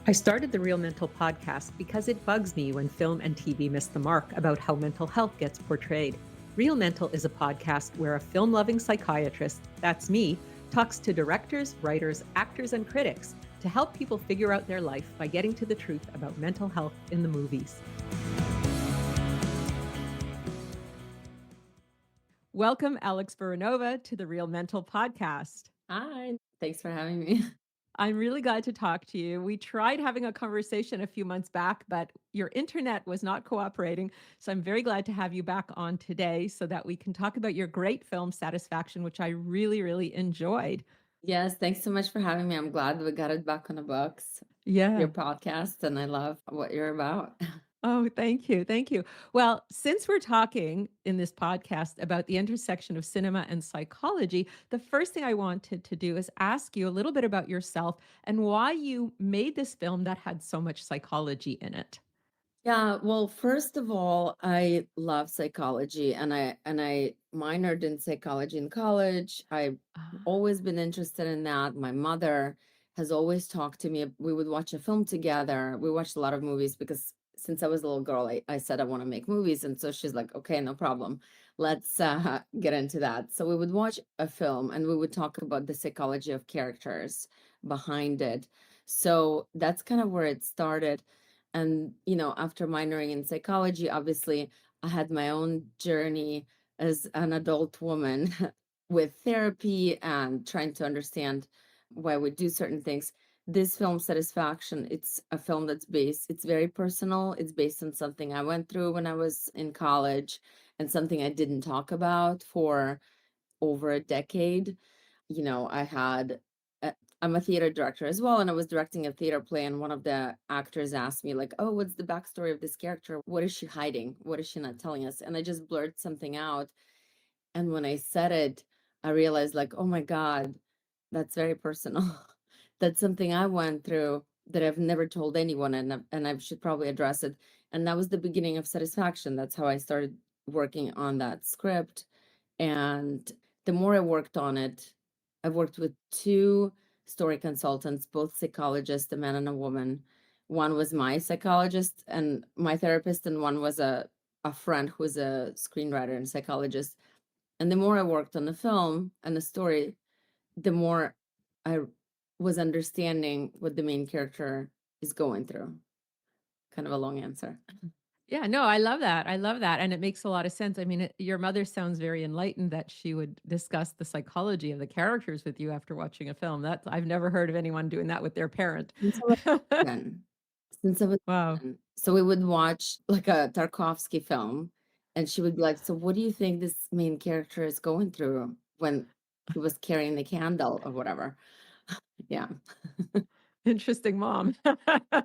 I started the Real Mental podcast because it bugs me when film and TV miss the mark about how mental health gets portrayed. Real Mental is a podcast where a film loving psychiatrist, that's me, talks to directors, writers, actors, and critics to help people figure out their life by getting to the truth about mental health in the movies. Welcome, Alex Burunova, to the Real Mental podcast. Hi, thanks for having me. I'm really glad to talk to you. We tried having a conversation a few months back, but your internet was not cooperating. So I'm very glad to have you back on today so that we can talk about your great film Satisfaction, which I really, really enjoyed. Yes, thanks so much for having me. I'm glad we got it back on the books, your Yeah. podcast, and I love what you're about. Oh, thank you. Thank you. Well, since we're talking in this podcast about the intersection of cinema and psychology, the first thing I wanted to do is ask you a little bit about yourself and why you made this film that had so much psychology in it. Yeah, well, first of all, I love psychology and I minored in psychology in college. I've Ah. always been interested in that. My mother has always talked to me. We would watch a film together. We watched a lot of movies because since I was a little girl, I said I want to make movies. And so she's like, okay, no problem. Let's get into that. So we would watch a film and we would talk about the psychology of characters behind it. So that's kind of where it started. And, after minoring in psychology, obviously, I had my own journey as an adult woman with therapy and trying to understand why we do certain things. This film, Satisfaction, it's a film it's very personal. It's based on something I went through when I was in college and something I didn't talk about for over a decade. I had I'm a theater director as well, and I was directing a theater play, and one of the actors asked me, like, "Oh, what's the backstory of this character? What is she hiding? What is she not telling us?" And I just blurred something out. And when I said it, I realized, like, oh my God, that's very personal. That's something I went through that I've never told anyone, and I should probably address it. And that was the beginning of Satisfaction. That's how I started working on that script. And the more I worked on it, I've worked with two story consultants, both psychologists, a man and a woman. One was my psychologist and my therapist, and one was a friend who's a screenwriter and psychologist. And the more I worked on the film and the story, the more I was understanding what the main character is going through. Kind of a long answer. Yeah, no, I love that. I love that. And it makes a lot of sense. I mean, your mother sounds very enlightened that she would discuss the psychology of the characters with you after watching a film. That's I've never heard of anyone doing that with their parent. Since I was 10. Since I was Wow. 10. So we would watch like a Tarkovsky film, and she would be like, "So what do you think this main character is going through when he was carrying the candle or whatever?" Yeah. Interesting mom.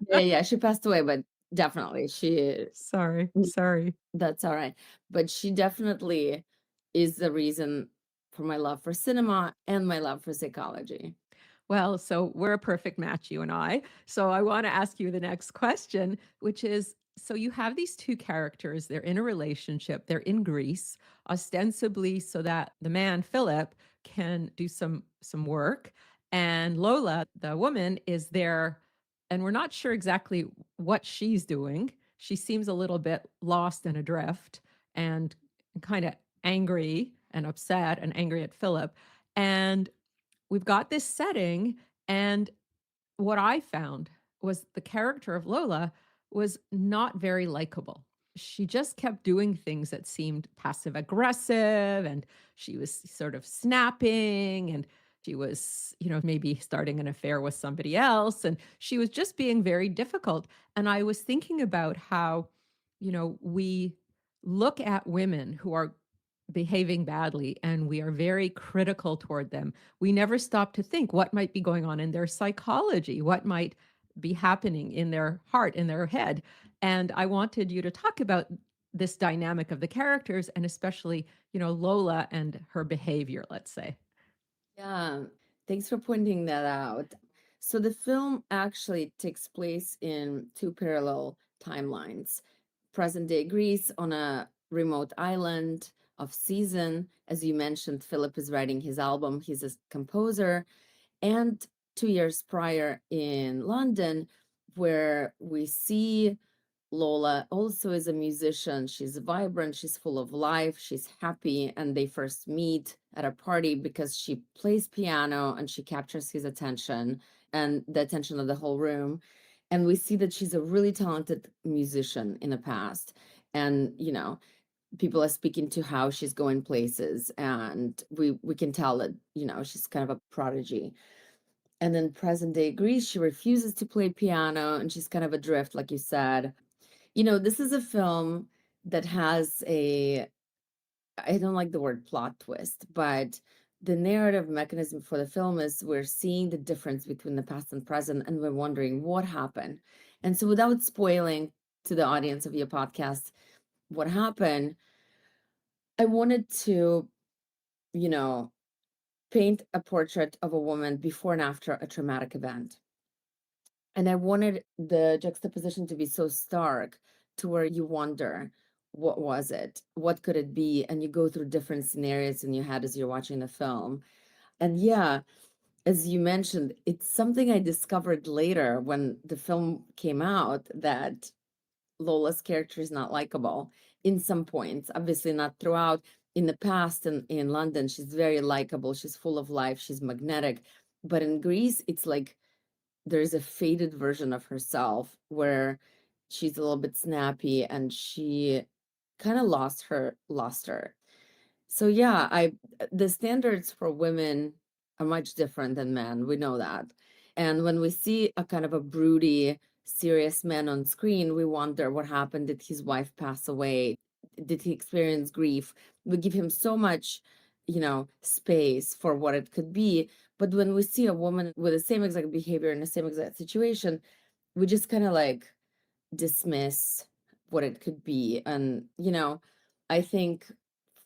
Yeah, yeah. She passed away, but definitely she Sorry. Sorry. that's all right. But she definitely is the reason for my love for cinema and my love for psychology. Well, so we're a perfect match, you and I. So I want to ask you the next question, which is so you have these two characters, they're in a relationship, they're in Greece, ostensibly so that the man, Philip, can do some work. And Lola, the woman, is there, and we're not sure exactly what she's doing. She seems a little bit lost and adrift and kind of angry and upset and angry at Philip. And we've got this setting, and what I found was the character of Lola was not very likable. She just kept doing things that seemed passive aggressive, and she was sort of snapping, and she was, maybe starting an affair with somebody else, and she was just being very difficult. And I was thinking about how, we look at women who are behaving badly and we are very critical toward them. We never stop to think what might be going on in their psychology, what might be happening in their heart, in their head. And I wanted you to talk about this dynamic of the characters and especially, Lola and her behavior, let's say. Yeah, thanks for pointing that out. So the film actually takes place in two parallel timelines. Present day Greece on a remote island of season. As you mentioned, Philip is writing his album, he's a composer. And 2 years prior in London, where we see Lola also is a musician. She's vibrant, she's full of life, she's happy, and they first meet at a party because she plays piano and she captures his attention and the attention of the whole room. And we see that she's a really talented musician in the past. And, people are speaking to how she's going places, and we can tell that, she's kind of a prodigy. And then present day Greece, she refuses to play piano and she's kind of adrift, like you said. This is a film that has I don't like the word plot twist, but the narrative mechanism for the film is we're seeing the difference between the past and present, and we're wondering what happened. And so, without spoiling to the audience of your podcast what happened, I wanted to, you know, paint a portrait of a woman before and after a traumatic event. And I wanted the juxtaposition to be so stark to where you wonder, what was it? What could it be? And you go through different scenarios in your head as you're watching the film. And yeah, as you mentioned, it's something I discovered later when the film came out, that Lola's character is not likable in some points, obviously not throughout. In the past, in London, she's very likable, she's full of life, she's magnetic. But in Greece, it's like there's a faded version of herself where she's a little bit snappy and she kind of lost her. So yeah, the standards for women are much different than men. We know that. And when we see a kind of a broody, serious man on screen, we wonder what happened. Did his wife pass away? Did he experience grief? We give him so much, space for what it could be. But when we see a woman with the same exact behavior in the same exact situation, we just kind of like dismiss what it could be. And, I think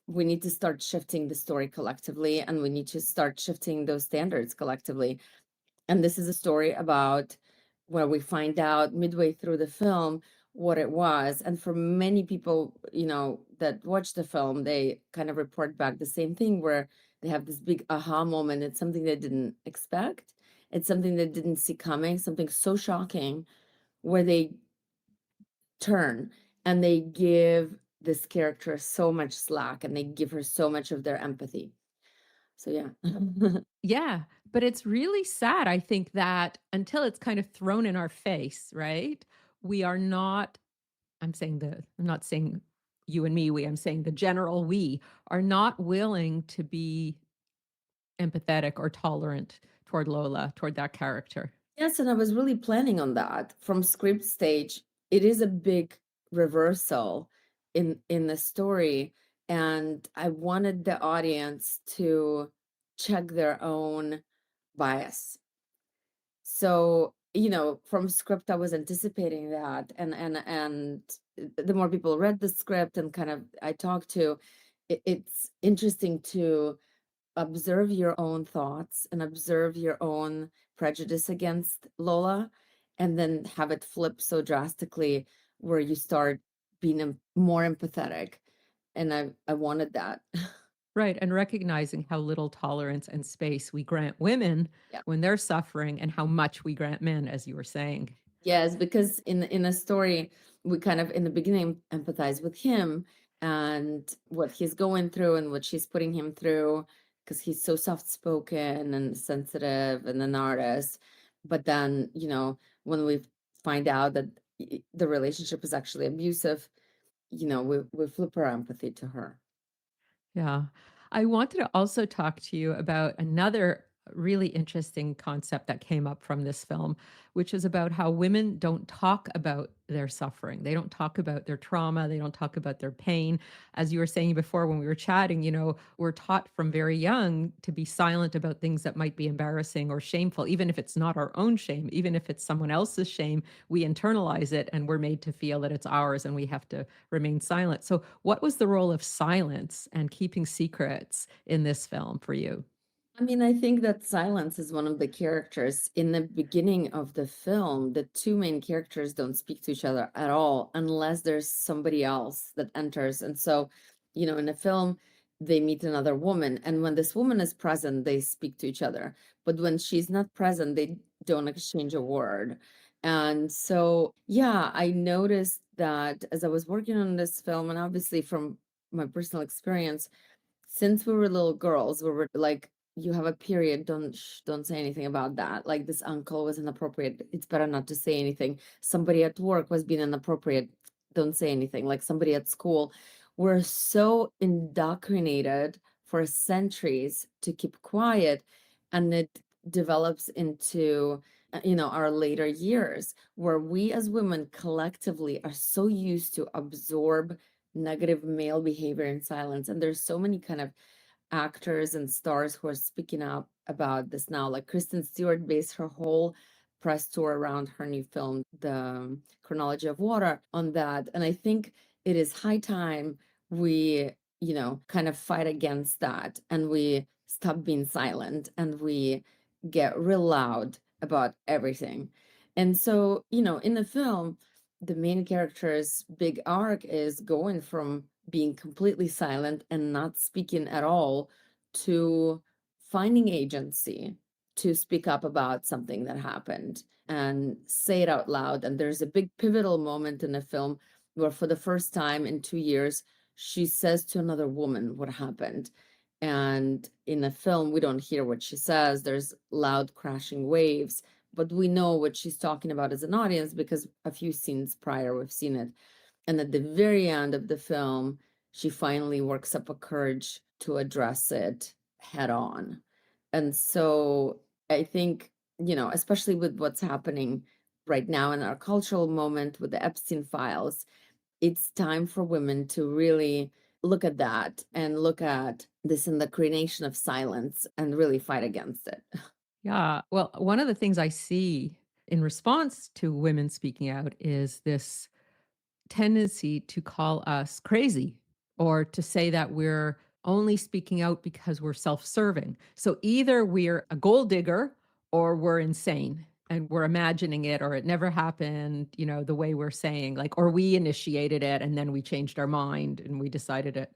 we need to start shifting the story collectively, and we need to start shifting those standards collectively. And this is a story about where we find out midway through the film what it was. And for many people, that watch the film, they kind of report back the same thing, where they have this big aha moment. It's something they didn't expect. It's something they didn't see coming, something so shocking, where they turn and they give this character so much slack and they give her so much of their empathy. So yeah. Yeah, but it's really sad, I think, that until it's kind of thrown in our face, right? We are not I'm not saying you and me, I'm saying the general we are not willing to be empathetic or tolerant toward Lola, toward that character. Yes, and I was really planning on that from script stage. It is a big reversal in the story, and I wanted the audience to check their own bias. So, from script, I was anticipating that, and the more people read the script and kind of I talked to, it's interesting to observe your own thoughts and observe your own prejudice against Lola, and then have it flip so drastically where you start being more empathetic. And I wanted that. Right, and recognizing how little tolerance and space we grant women Yeah. when they're suffering and how much we grant men, as you were saying. Yes, because in a story, we kind of in the beginning empathize with him and what he's going through and what she's putting him through, because he's so soft spoken and sensitive and an artist. But then, when we find out that the relationship is actually abusive, we flip our empathy to her. Yeah. I wanted to also talk to you about another really interesting concept that came up from this film, which is about how women don't talk about their suffering. They don't talk about their trauma. They don't talk about their pain. As you were saying before when we were chatting, we're taught from very young to be silent about things that might be embarrassing or shameful, even if it's not our own shame, even if it's someone else's shame, we internalize it and we're made to feel that it's ours and we have to remain silent. So, what was the role of silence and keeping secrets in this film for you? I mean, I think that silence is one of the characters. In the beginning of the film, the two main characters don't speak to each other at all unless there's somebody else that enters. And so, in the film, they meet another woman. And when this woman is present, they speak to each other. But when she's not present, they don't exchange a word. And so, yeah, I noticed that as I was working on this film, and obviously from my personal experience, since we were little girls, we were like, you have a period, don't say anything about that. Like this uncle was inappropriate. It's better not to say anything. Somebody at work was being inappropriate. Don't say anything. Like somebody at school. We're so indoctrinated for centuries to keep quiet, and it develops into our later years where we as women collectively are so used to absorb negative male behavior in silence. And there's so many kind of actors and stars who are speaking up about this now. Like Kristen Stewart based her whole press tour around her new film, The Chronology of Water, on that. And I think it is high time we, kind of fight against that, and we stop being silent, and we get real loud about everything. And so, in the film, the main character's big arc is going from being completely silent and not speaking at all to finding agency to speak up about something that happened and say it out loud. And there's a big pivotal moment in the film where, for the first time in 2 years, she says to another woman what happened. And in the film, we don't hear what she says. There's loud crashing waves, but we know what she's talking about as an audience because a few scenes prior we've seen it. And at the very end of the film, she finally works up a courage to address it head on. And so I think, especially with what's happening right now in our cultural moment with the Epstein files, it's time for women to really look at that and look at this in the creation of silence and really fight against it. Yeah. Well, one of the things I see in response to women speaking out is this tendency to call us crazy or to say that we're only speaking out because we're self serving. So either we're a gold digger or we're insane and we're imagining it, or it never happened, the way we're saying, like, or we initiated it and then we changed our mind and we decided it,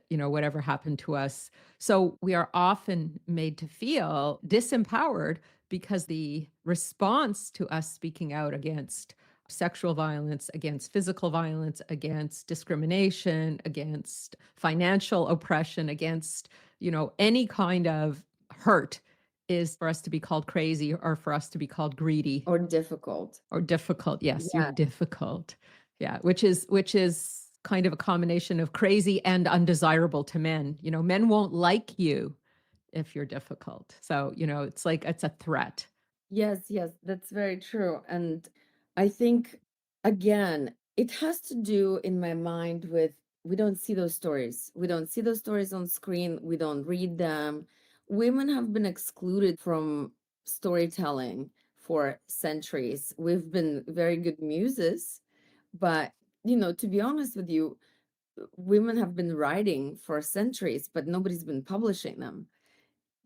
whatever happened to us. So we are often made to feel disempowered because the response to us speaking out against sexual violence, against physical violence, against discrimination, against financial oppression, against, any kind of hurt is for us to be called crazy or for us to be called greedy Or difficult. or difficult. Yes, you're Yeah. difficult. Yeah, which is kind of a combination of crazy and undesirable to men. Men won't like you if you're difficult. So, it's like it's a threat. Yes, yes, that's very true. And I think, again, it has to do in my mind with, we don't see those stories. We don't see those stories on screen. We don't read them. Women have been excluded from storytelling for centuries. We've been very good muses, but, to be honest with you, women have been writing for centuries, but nobody's been publishing them.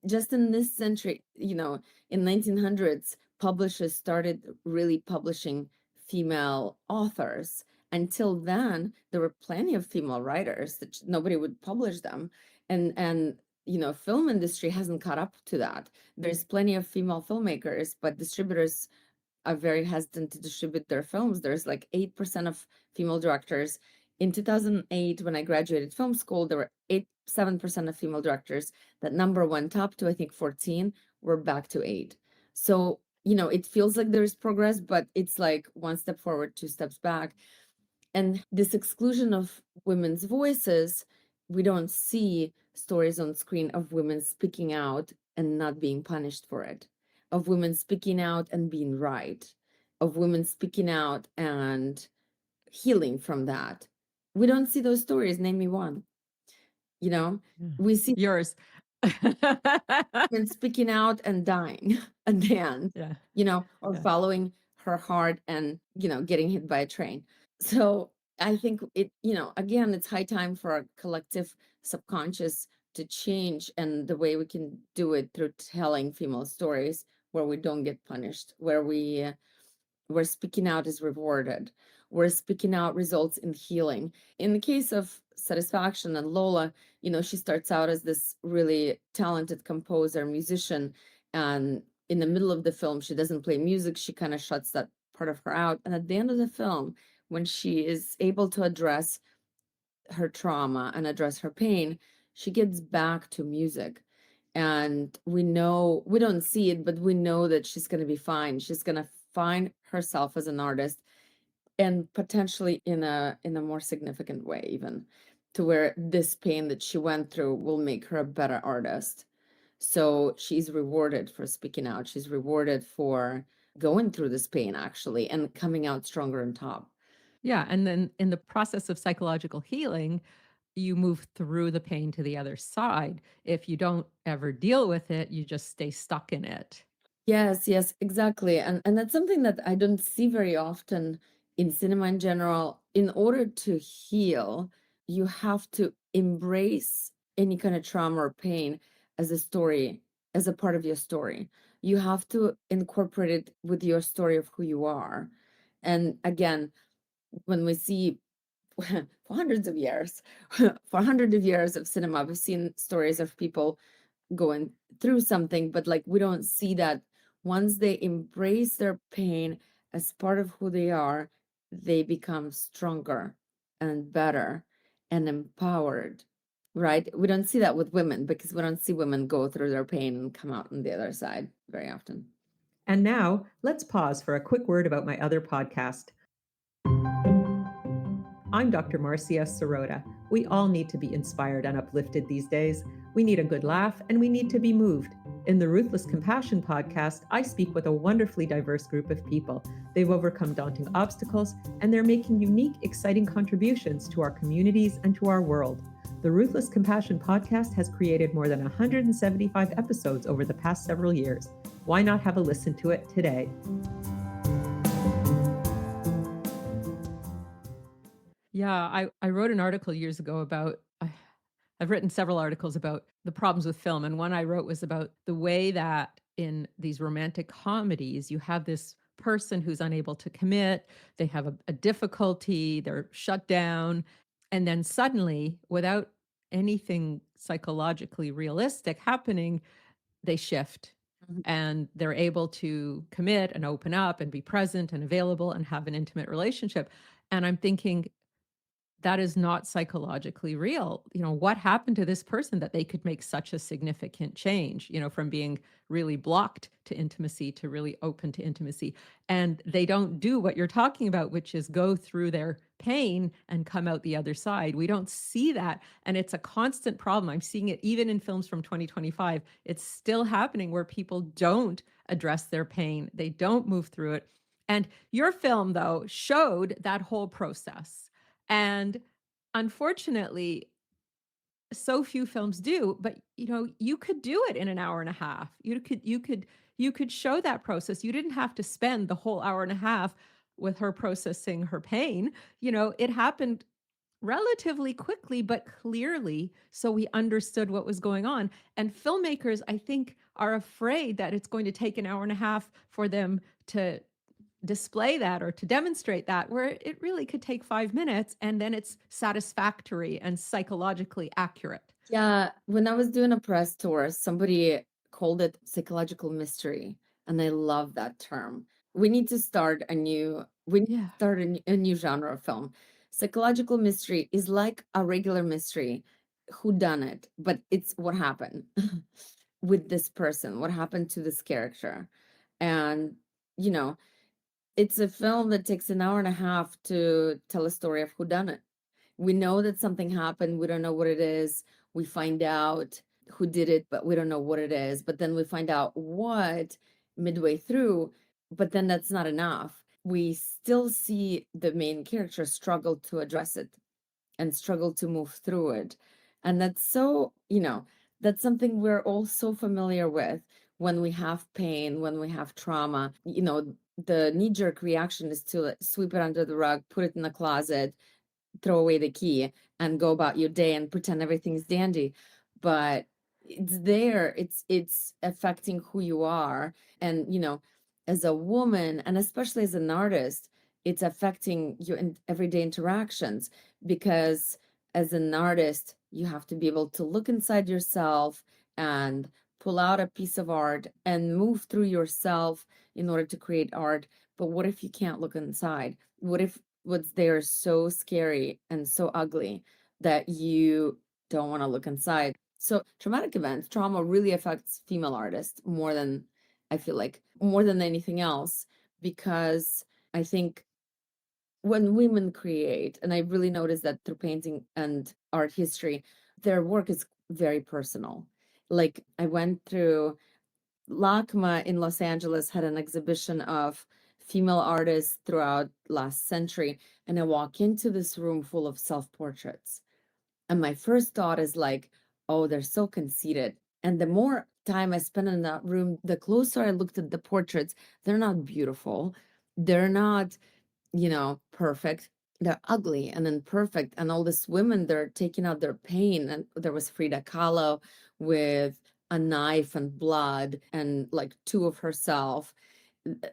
Just in this century, in 1900s, publishers started really publishing female authors. Until then, there were plenty of female writers that nobody would publish them. And film industry hasn't caught up to that. There's plenty of female filmmakers, but distributors are very hesitant to distribute their films. There's like 8% of female directors. In 2008, when I graduated film school, there were 7% of female directors. That number went up to, I think, 14. We're back to 8. So, it feels like there's progress, but it's like one step forward, two steps back. And this exclusion of women's voices, we don't see stories on screen of women speaking out and not being punished for it, of women speaking out and being right, of women speaking out and healing from that. We don't see those stories. Name me one. You know, Yeah. we see Yours. women speaking out and dying at the end, Yeah. or Yeah. following her heart and, getting hit by a train. So I think it, again, it's high time for our collective subconscious to change, and the way we can do it through telling female stories where we don't get punished, where speaking out is rewarded, where speaking out results in healing. In the case of Satisfaction and Lola, she starts out as this really talented composer, musician, and in the middle of the film, she doesn't play music. She kind of shuts that part of her out. And at the end of the film, when she is able to address her trauma and address her pain, she gets back to music. And we know, we don't see it, but we know that she's going to be fine. She's going to find herself as an artist, and potentially in a more significant way, even to where this pain that she went through will make her a better artist. So she's rewarded for speaking out. She's rewarded for going through this pain, actually, and coming out stronger on top. Yeah. And then in the process of psychological healing, you move through the pain to the other side. If you don't ever deal with it, you just stay stuck in it. Yes, yes, exactly. And that's something that I don't see very often in cinema in general. In order to heal, you have to embrace any kind of trauma or pain as a story, as a part of your story. You have to incorporate it with your story of who you are. And again, when we see for hundreds of years, for hundreds of years of cinema, we've seen stories of people going through something, but like we don't see that once they embrace their pain as part of who they are, they become stronger and better and empowered, right? We don't see that with women because we don't see women go through their pain and come out on the other side very often. And now let's pause for a quick word about my other podcast. I'm Dr. Marcia Sirota. We all need to be inspired and uplifted these days. We need a good laugh and we need to be moved. In the Ruthless Compassion podcast, I speak with a wonderfully diverse group of people. They've overcome daunting obstacles and they're making unique, exciting contributions to our communities and to our world. The Ruthless Compassion podcast has created more than 175 episodes over the past several years. Why not have a listen to it today? Yeah, I wrote an article years ago about, I've written several articles about the problems with film. And one I wrote was about the way that in these romantic comedies, you have this person who's unable to commit, they have a difficulty, they're shut down. And then suddenly, without anything psychologically realistic happening, they shift Mhm. and they're able to commit and open up and be present and available and have an intimate relationship. And I'm thinking, that is not psychologically real. What happened to this person that they could make such a significant change, from being really blocked to intimacy to really open to intimacy? And they don't do what you're talking about, which is go through their pain and come out the other side. We don't see that. And it's a constant problem. I'm seeing it even in films from 2025. It's still happening where people don't address their pain, they don't move through it. And your film, though, showed that whole process. And unfortunately, so few films do, but you could do it in an hour and a half. You could show that process. You didn't have to spend the whole hour and a half with her processing her pain. It happened relatively quickly, but clearly, so we understood what was going on. And filmmakers, I think, are afraid that it's going to take an hour and a half for them to display that or to demonstrate that, where it really could take 5 minutes and then it's satisfactory and psychologically accurate. Yeah, when I was doing a press tour, somebody called it psychological mystery, and I love that term. We need to Yeah. start a new genre of film. Psychological mystery is like a regular mystery, who done it, but it's what happened with this person, what happened to this character. And you know, it's a film that takes an hour and a half to tell a story of who done it. We know that something happened, we don't know what it is. We find out who did it, but we don't know what it is. But then we find out what midway through, but then that's not enough. We still see the main character struggle to address it and struggle to move through it. And that's so, that's something we're all so familiar with when we have pain, when we have trauma. The knee-jerk reaction is to sweep it under the rug, put it in the closet, throw away the key and go about your day and pretend everything's dandy. But it's there, it's affecting who you are. And as a woman, and especially as an artist, it's affecting your everyday interactions, because as an artist you have to be able to look inside yourself and pull out a piece of art and move through yourself in order to create art. But what if you can't look inside? What if what's there is so scary and so ugly that you don't want to look inside? So traumatic events, trauma really affects female artists more than, I feel like, more than anything else, because I think when women create, and I really noticed that through painting and art history, their work is very personal. Like I went through LACMA in Los Angeles had an exhibition of female artists throughout last century, and I walk into this room full of self-portraits. And my first thought is like, oh, they're so conceited. And the more time I spent in that room, the closer I looked at the portraits, they're not beautiful. They're not, perfect. They're ugly and imperfect. And all these women, they're taking out their pain. And there was Frida Kahlo with a knife and blood and like two of herself.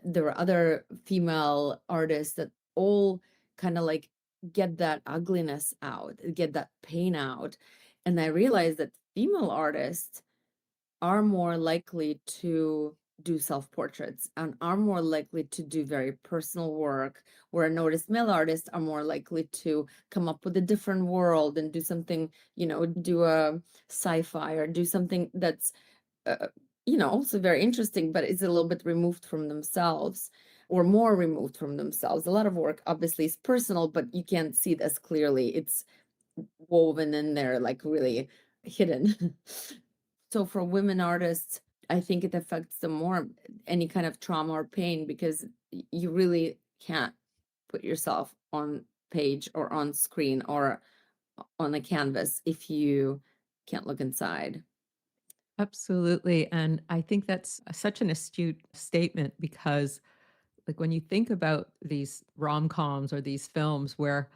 There were other female artists that all kind of like get that ugliness out, get that pain out. And I realized that female artists are more likely to do self-portraits and are more likely to do very personal work, where I noticed male artists are more likely to come up with a different world and do something, do a sci-fi or do something that's uh, also very interesting, but it's a little bit removed from themselves or more removed from themselves. A lot of work obviously is personal, but you can't see it as clearly. It's woven in there, like really hidden. So for women artists, I think it affects them more, any kind of trauma or pain, because you really can't put yourself on page or on screen or on a canvas if you can't look inside. Absolutely. And I think that's such an astute statement because, like, when you think about these rom-coms or these films where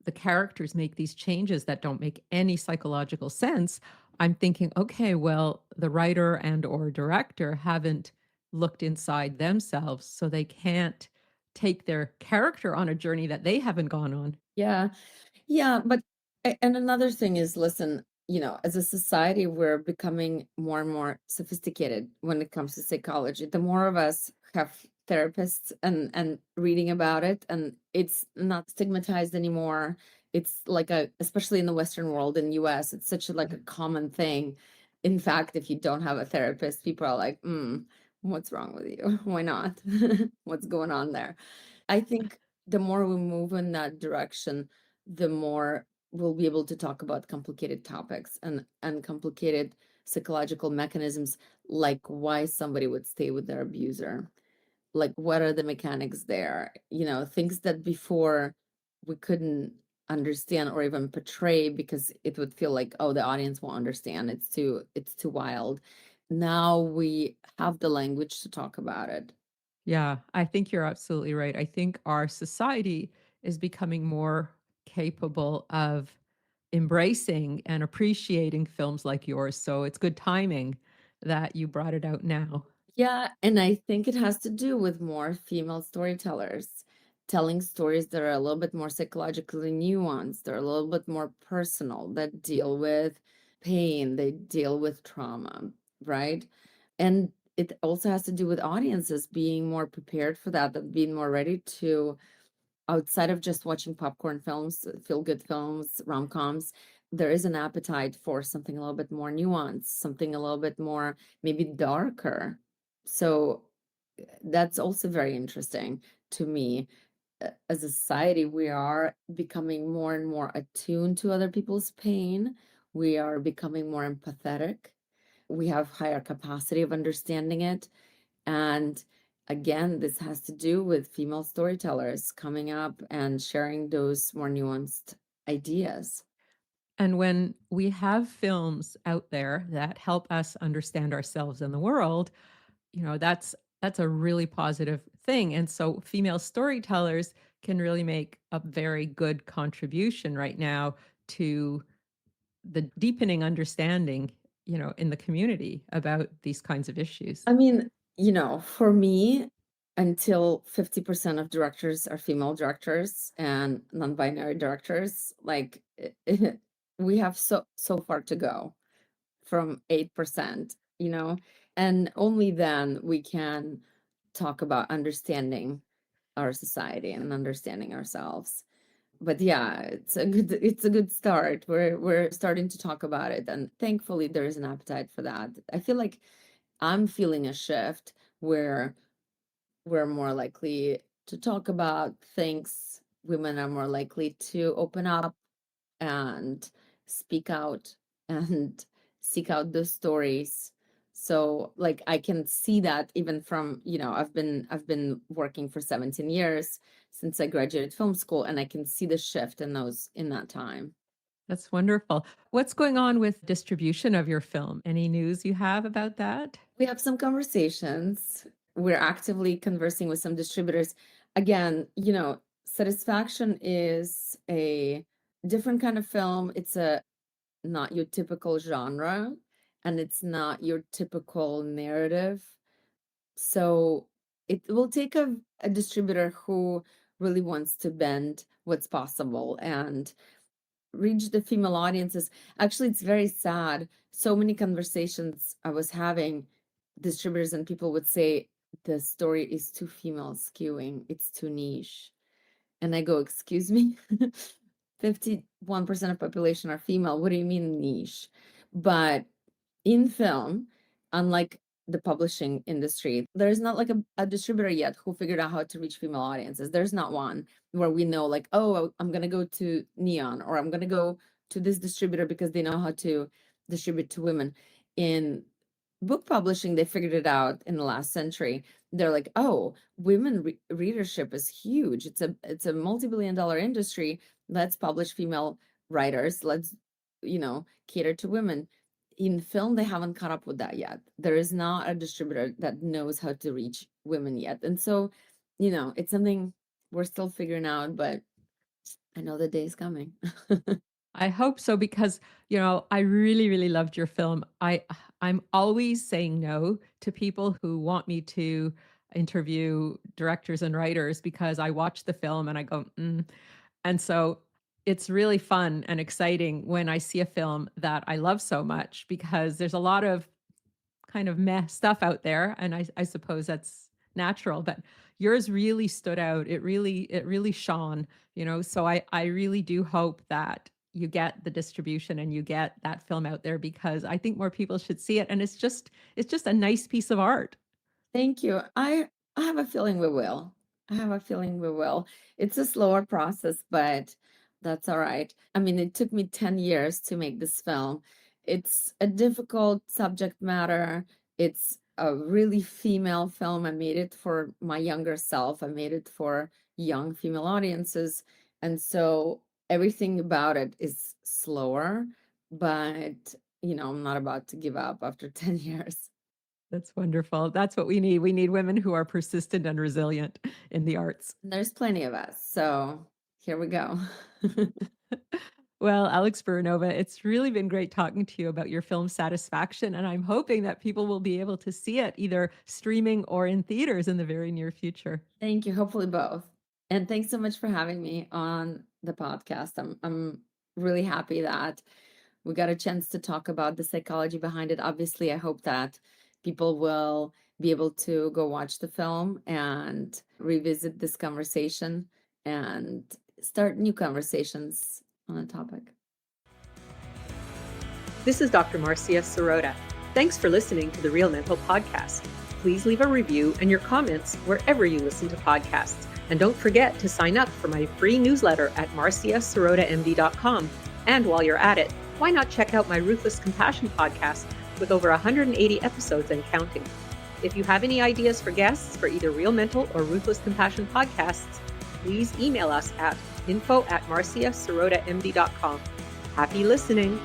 the characters make these changes that don't make any psychological sense, I'm thinking, okay, well, the writer and or director haven't looked inside themselves, so they can't take their character on a journey that they haven't gone on. Yeah. Yeah, but and another thing is, listen, as a society, we're becoming more and more sophisticated when it comes to psychology. The more of us have therapists and reading about it, and it's not stigmatized anymore. It's like especially in the Western world, in US, it's such a like a common thing. In fact, if you don't have a therapist, people are like, what's wrong with you? Why not? What's going on there? I think the more we move in that direction, the more we'll be able to talk about complicated topics and complicated psychological mechanisms, like why somebody would stay with their abuser. Like what are the mechanics there? Things that before we couldn't understand or even portray because it would feel like, oh, the audience won't understand. It's too wild. Now we have the language to talk about it. Yeah, I think you're absolutely right. I think our society is becoming more capable of embracing and appreciating films like yours. So it's good timing that you brought it out now. Yeah, and I think it has to do with more female storytellers telling stories that are a little bit more psychologically nuanced, they're a little bit more personal, that deal with pain, they deal with trauma, right? And it also has to do with audiences being more prepared for that, that being more ready to, outside of just watching popcorn films, feel good films, rom-coms, there is an appetite for something a little bit more nuanced, something a little bit more maybe darker. So that's also very interesting to me. As a society, we are becoming more and more attuned to other people's pain. We are becoming more empathetic. We have higher capacity of understanding it. And again, this has to do with female storytellers coming up and sharing those more nuanced ideas. And when we have films out there that help us understand ourselves and the world, that's a really positive thing. And so female storytellers can really make a very good contribution right now to the deepening understanding, in the community about these kinds of issues. I mean, for me, until 50% of directors are female directors and non-binary directors, we have so far to go from 8%. you know, and only then we can talk about understanding our society and understanding ourselves. But yeah, it's a good start. We're starting to talk about it, and thankfully there is an appetite for that. I feel like I'm feeling a shift where we're more likely to talk about things. Women are more likely to open up and speak out and seek out the stories. So like I can see that even from, I've been working for 17 years since I graduated film school, and I can see the shift in that time. That's wonderful. What's going on with distribution of your film? Any news you have about that? We have some conversations. We're actively conversing with some distributors. Again, Satisfaction is a different kind of film. It's a not your typical genre, and it's not your typical narrative. So it will take a distributor who really wants to bend what's possible and reach the female audiences. Actually, it's very sad. So many conversations I was having, distributors and people would say the story is too female skewing, it's too niche. And I go, excuse me, 51% of population are female. What do you mean niche? But in film, unlike the publishing industry, there's not like a distributor yet who figured out how to reach female audiences. There's not one where we know like, oh, I'm going to go to Neon, or I'm going to go to this distributor because they know how to distribute to women. In book publishing, they figured it out in the last century. They're like, oh, women readership is huge. It's a multi-billion-dollar industry. Let's publish female writers. Let's, cater to women. In film, they haven't caught up with that yet. There is not a distributor that knows how to reach women yet. And so, it's something we're still figuring out, but I know the day is coming. I hope so because, I really, really loved your film. I'm always saying no to people who want me to interview directors and writers because I watch the film and I go, mm. And so it's really fun and exciting when I see a film that I love so much because there's a lot of kind of meh stuff out there, and I suppose that's natural, but yours really stood out. It really shone, so I really do hope that you get the distribution and you get that film out there because I think more people should see it, and it's just a nice piece of art. Thank you. I have a feeling we will. I have a feeling we will. It's a slower process, but that's all right. I mean, it took me 10 years to make this film. It's a difficult subject matter. It's a really female film. I made it for my younger self. I made it for young female audiences. And so everything about it is slower, but I'm not about to give up after 10 years. That's wonderful. That's what we need. We need women who are persistent and resilient in the arts. There's plenty of us, so here we go. Well, Alex Burunova, it's really been great talking to you about your film Satisfaction, and I'm hoping that people will be able to see it either streaming or in theaters in the very near future. Thank you. Hopefully both. And thanks so much for having me on the podcast. I'm really happy that we got a chance to talk about the psychology behind it. Obviously, I hope that people will be able to go watch the film and revisit this conversation and start new conversations on the topic. This is Dr. Marcia Sirota. Thanks for listening to the Real Mental Podcast. Please leave a review and your comments wherever you listen to podcasts. And don't forget to sign up for my free newsletter at marciasirotamd.com. And while you're at it, why not check out my Ruthless Compassion podcast with over 180 episodes and counting. If you have any ideas for guests for either Real Mental or Ruthless Compassion podcasts, please email us at info@marciasirotamd.com. Happy listening.